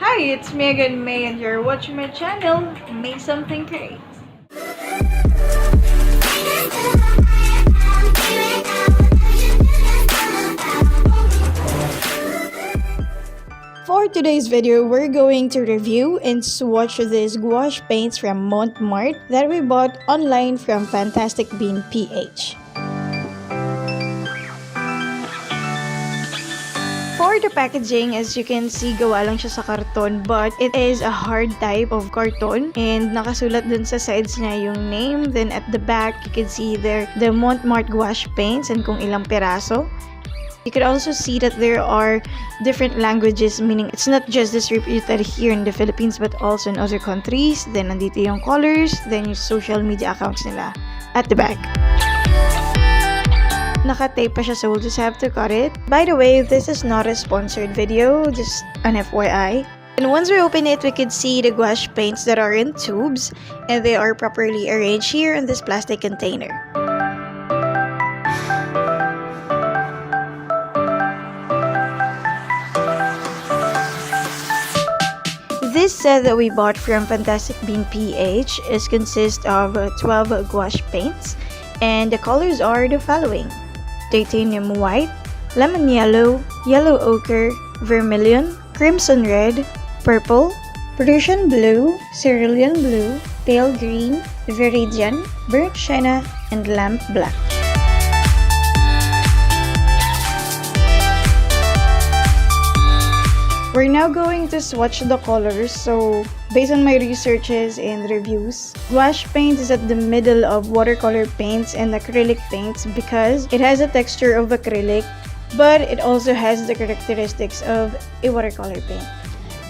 Hi, it's me again, May, and you're watching my channel, MaeSomething Creates. For today's video, we're going to review and swatch these gouache paints from Mont Marte that we bought online from THEFANTATSICBEANPH. For the packaging, as you can see, gawa lang siya sa karton, but it is a hard type of carton and nakasulat dun sa sides niya yung name. Then at the back, you can see there the Mont Marte Gouache Paints and kung ilang peraso. You could also see that there are different languages, meaning it's not just distributed here in the Philippines but also in other countries. Then nandito yung colors, then yung social media accounts nila at the back. Naka-tape pa siya, so we'll just have to cut it. By the way, this is not a sponsored video, just an FYI. And once we open it, we could see the gouache paints that are in tubes, and they are properly arranged here in this plastic container. This set that we bought from THEFANTATSICBEANPH is consist of 12 gouache paints, and the colors are the following: titanium white, lemon yellow, yellow ochre, vermilion, crimson red, purple, Prussian blue, cerulean blue, pale green, viridian, burnt sienna, and lamp black. We're now going to swatch the colors. So based on my researches and reviews, gouache paint is at the middle of watercolor paints and acrylic paints because it has a texture of acrylic, but it also has the characteristics of a watercolor paint.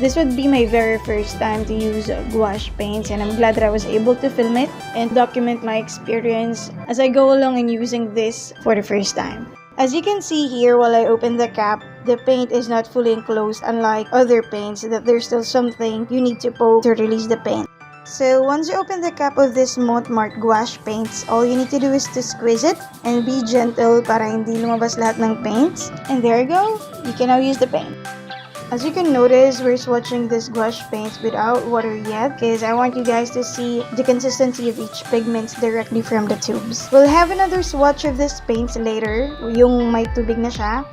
This would be my very first time to use gouache paints, and I'm glad that I was able to film it and document my experience as I go along in using this for the first time. As you can see here, while I open the cap, the paint is not fully enclosed, unlike other paints that there's still something you need to poke to release the paint. So once you open the cap of this Mont Marte Gouache Paints, all you need to do is to squeeze it and be gentle para hindi lumabas lahat ng paints. And there you go, you can now use the paint. As you can notice, we're swatching this gouache paints without water yet because I want you guys to see the consistency of each pigment directly from the tubes. We'll have another swatch of this paints later, yung may tubig na siya.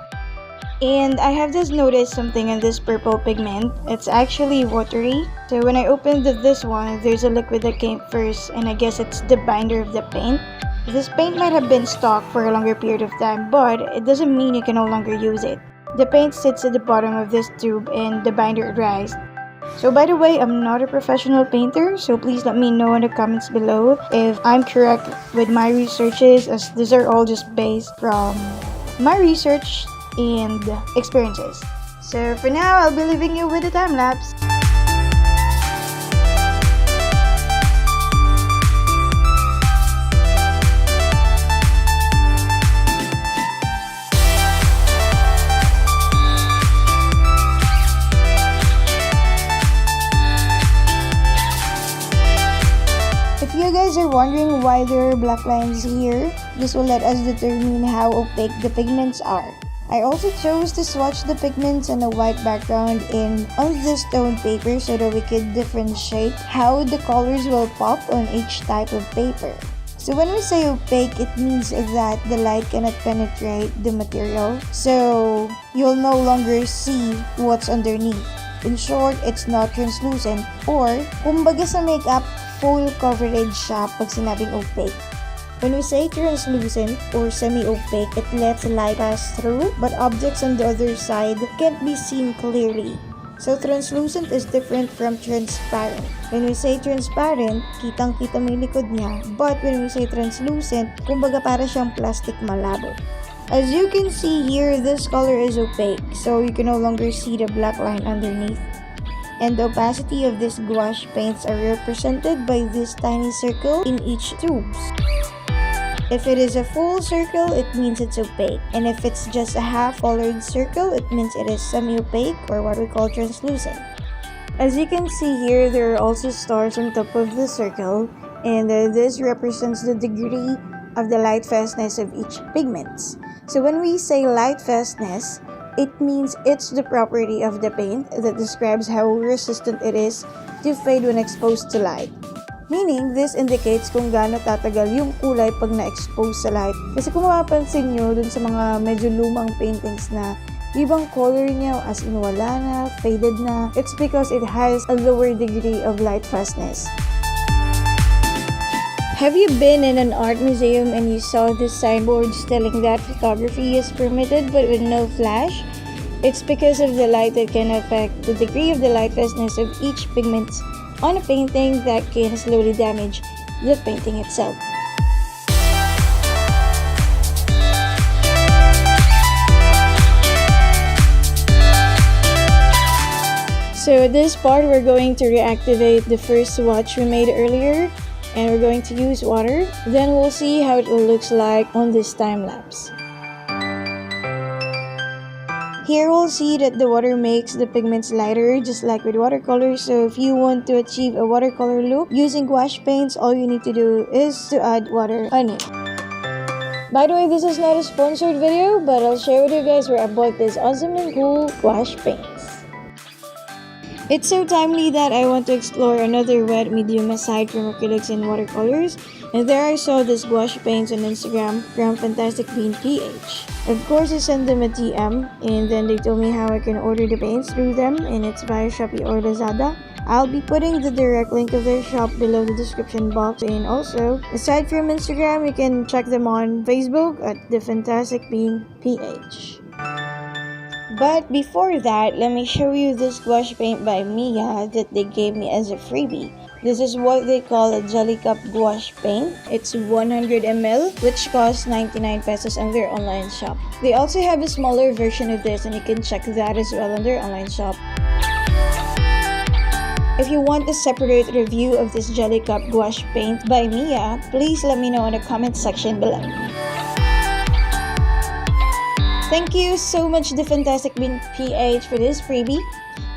And I have just noticed something in this purple pigment. It's actually watery. So when I opened this one, there's a liquid that came first, and I guess it's the binder of the paint. This paint might have been stocked for a longer period of time, but it doesn't mean you can no longer use it. The paint sits at the bottom of this tube and the binder dries. So by the way, I'm not a professional painter, so please let me know in the comments below if I'm correct with my researches, as these are all just based from my research and experiences. So for now, I'll be leaving you with a time lapse. If you guys are wondering why there are black lines here, this will let us determine how opaque the pigments are. I also chose to swatch the pigments on a white background on this stone paper so that we could differentiate how the colors will pop on each type of paper. So when we say opaque, it means that the light cannot penetrate the material, so you'll no longer see what's underneath. In short, it's not translucent, or kumbaga sa makeup, full coverage siya pag sinabing opaque. When we say translucent or semi-opaque, it lets light pass through, but objects on the other side can't be seen clearly. So translucent is different from transparent. When we say transparent, kitang-kita mo yung likod niya. But when we say translucent, kumbaga para siyang plastic malabo. As you can see here, this color is opaque, so you can no longer see the black line underneath. And the opacity of these gouache paints are represented by this tiny circle in each tubes. If it is a full circle, it means it's opaque. And if it's just a half-colored circle, it means it is semi-opaque, or what we call translucent. As you can see here, there are also stars on top of the circle, and this represents the degree of the light fastness of each pigment. So when we say light fastness, It means it's the property of the paint that describes how resistant it is to fade when exposed to light. Meaning, this indicates kung gaano tatagal yung kulay pag na-expose sa light. Kasi kung mapapansin nyo dun sa mga medyo lumang paintings na ibang color niya as in wala na, faded na, it's because it has a lower degree of light fastness. Have you been in an art museum and you saw this signboard telling that photography is permitted but with no flash? It's because of the light that can affect the degree of the light fastness of each pigment on a painting that can slowly damage the painting itself. So at this part, we're going to reactivate the first swatch we made earlier, and we're going to use water. Then we'll see how it looks like on this time lapse. Here we'll see that the water makes the pigments lighter, just like with watercolors. So if you want to achieve a watercolor look using gouache paints, all you need to do is to add water on it. By the way, this is not a sponsored video, but I'll share with you guys where I bought this awesome and cool gouache paints. It's so timely that I want to explore another wet medium aside from acrylics and watercolors. And there I saw this gouache paints on Instagram from FantasticBeanPH. Of course, I sent them a DM and then they told me how I can order the paints through them, and it's via Shoppee or Lazada. I'll be putting the direct link of their shop below the description box, and also, aside from Instagram, you can check them on Facebook at TheFantatSicBeanPH. But before that, let me show you this gouache paint by Mia that they gave me as a freebie. This is what they call a Jelly Cup Gouache Paint. It's 100 ml, which costs 99 pesos on their online shop. They also have a smaller version of this, and you can check that as well on their online shop. If you want a separate review of this Jelly Cup Gouache Paint by Mia, please let me know in the comment section below. Thank you so much, The Fantastic Bean PH, for this freebie.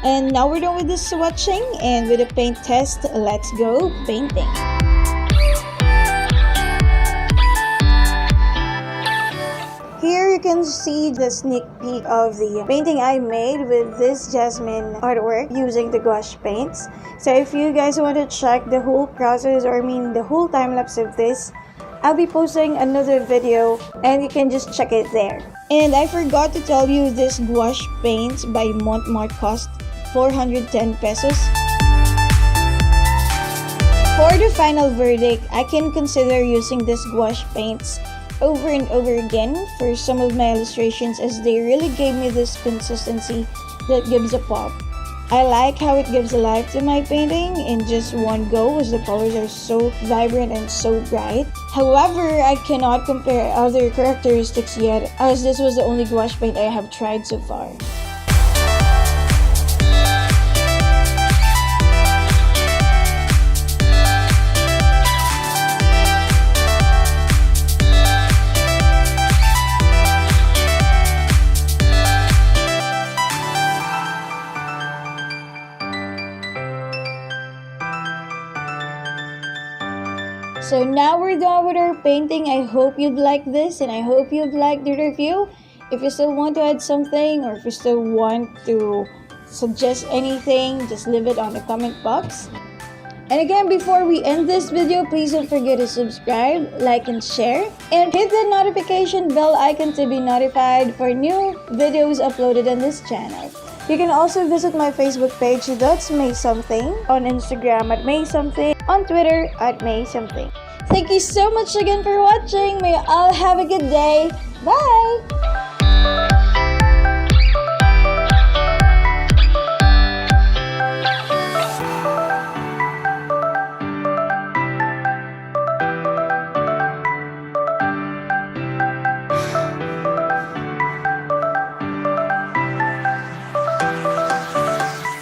And now we're done with the swatching, and with the paint test, let's go painting. Here you can see the sneak peek of the painting I made with this jasmine artwork using the gouache paints. So if you guys want to check the whole process, or the whole time lapse of this, I'll be posting another video and you can just check it there. And I forgot to tell you, this gouache paints by Mont Marte cost 410 pesos. For the final verdict, I can consider using this gouache paints over and over again for some of my illustrations, as they really gave me this consistency that gives a pop. I like how it gives a life to my painting in just one go, as the colors are so vibrant and so bright. However, I cannot compare other characteristics yet, as this was the only gouache paint I have tried so far. So now we're done with our painting. I hope you'd like this, and I hope you'd like the review. If you still want to add something, or if you still want to suggest anything, just leave it on the comment box. And again, before we end this video, please don't forget to subscribe, like, and share. And hit the notification bell icon to be notified for new videos uploaded on this channel. You can also visit my Facebook page, that's MaeSomething, on Instagram at MaeSomething, on Twitter at MaeSomething. Thank you so much again for watching. May you all have a good day. Bye!